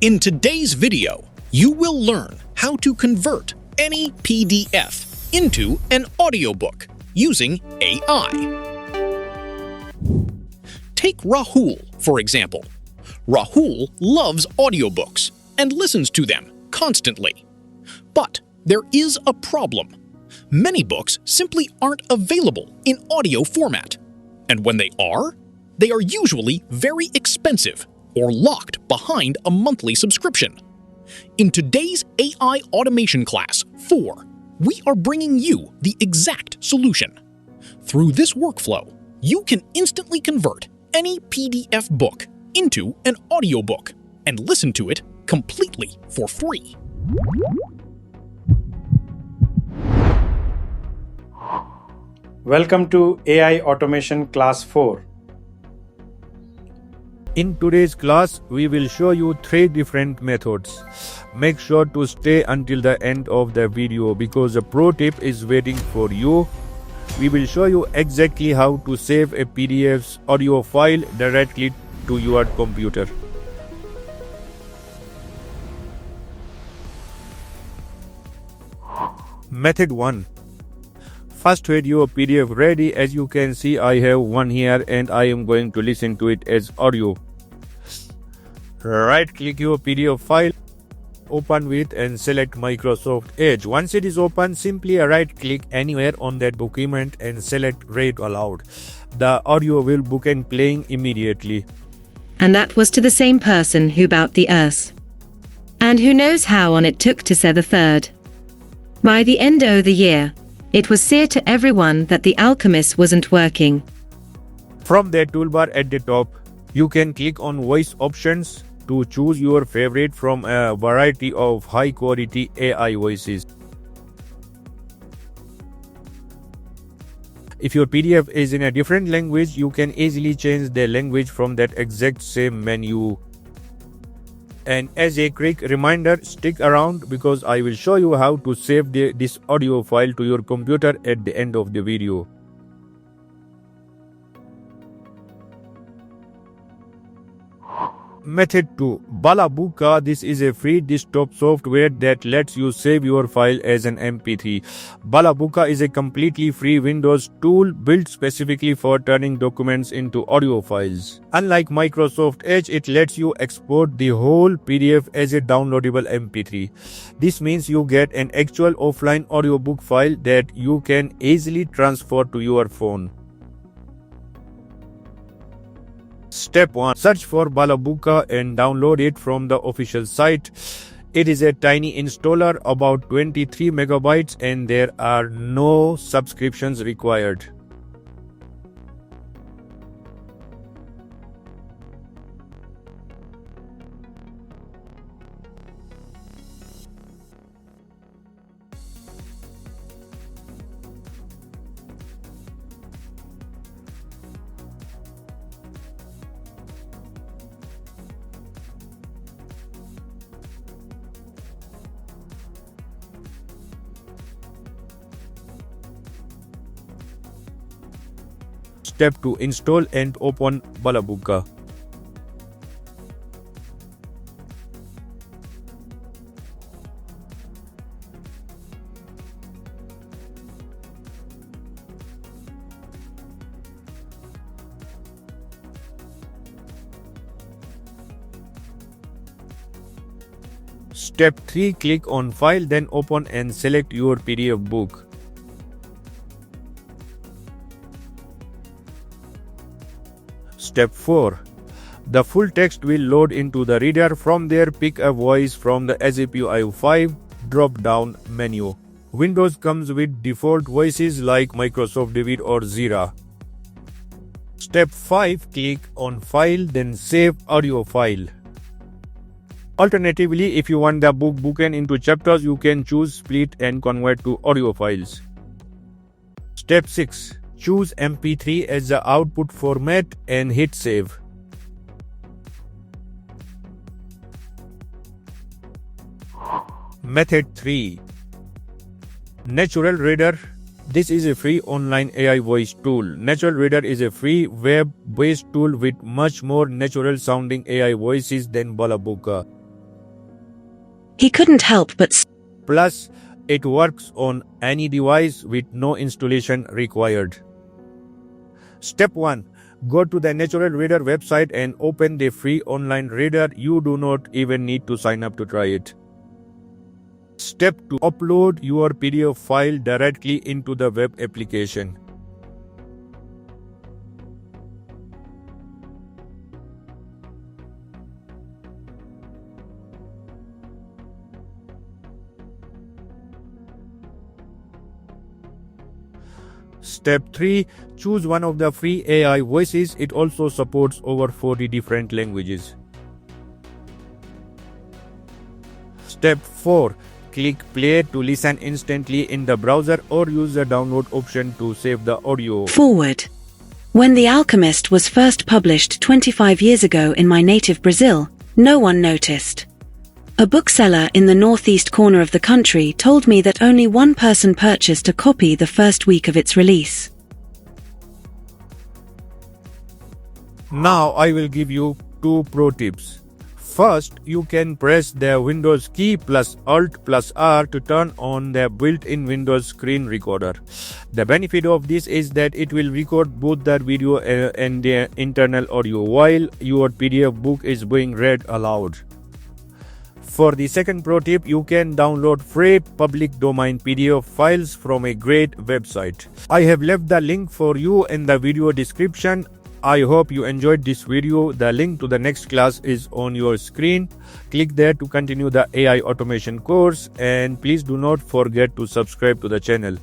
In today's video, you will learn how to convert any PDF into an audiobook using AI. Take Rahul, for example. Rahul loves audiobooks and listens to them constantly. But there is a problem. Many books simply aren't available in audio format. And when they are usually very expensive or locked behind a monthly subscription. In today's AI automation class 4, we are bringing you the exact solution. Through this workflow, you can instantly convert any PDF book into an audiobook and listen to it completely for free. Welcome to AI Automation Class 4. In today's class, we will show you 3 different methods. Make sure to stay until the end of the video because a pro tip is waiting for you. We will show you exactly how to save a PDF's audio file directly to your computer. Method 1. First, get your PDF ready. As you can see, I have one here and I am going to listen to it as audio. Right click your PDF file, open with and select Microsoft Edge. Once it is open, simply right click anywhere on that document and select read aloud. The audio will begin playing immediately. And that was to the same person who bought the earth. And who knows how on it took to say the third. By the end o' the year, it was clear to everyone that the alchemist wasn't working. From the toolbar at the top, you can click on voice options to choose your favorite from a variety of high-quality AI voices. If your PDF is in a different language, you can easily change the language from that exact same menu. And as a quick reminder, stick around because I will show you how to save this audio file to your computer at the end of the video. Method 2. Balabolka. This is a free desktop software that lets you save your file as an MP3. Balabolka is a completely free Windows tool built specifically for turning documents into audio files. Unlike Microsoft Edge, it lets you export the whole PDF as a downloadable MP3. This means you get an actual offline audiobook file that you can easily transfer to your phone. Step 1. Search for Balabolka and download it from the official site. It is a tiny installer, about 23 megabytes, and there are no subscriptions required. Step 2. Install and open Balabolka. Step 3. Click on File, then open and select your PDF book. Step 4. The full text will load into the reader. From there, pick a voice from the SAPUI5 drop-down menu. Windows comes with default voices like Microsoft David or Zira. Step 5. Click on File, then Save Audio File. Alternatively, if you want the book broken into chapters, you can choose Split and convert to audio files. Step 6. Choose MP3 as the output format and hit save. Method 3. NaturalReader. This is a free online AI voice tool. NaturalReader is a free web-based tool with much more natural sounding AI voices than Balabolka. He couldn't help but Plus, it works on any device with no installation required. Step 1. Go to the NaturalReader website and open the free online reader. You do not even need to sign up to try it. Step 2. Upload your PDF file directly into the web application. Step 3. Choose one of the free AI voices. It also supports over 40 different languages. Step 4. Click play to listen instantly in the browser or use the download option to save the audio. Forward. When The Alchemist was first published 25 years ago in my native Brazil, no one noticed. A bookseller in the northeast corner of the country told me that only one person purchased a copy the first week of its release. Now I will give you 2 pro tips. First, you can press the Windows key plus Alt plus R to turn on the built-in Windows screen recorder. The benefit of this is that it will record both the video and the internal audio while your PDF book is being read aloud. For the second pro tip, you can download free public domain PDF files from a great website. I have left the link for you in the video description. I hope you enjoyed this video. The link to the next class is on your screen. Click there to continue the AI automation course, and please do not forget to subscribe to the channel.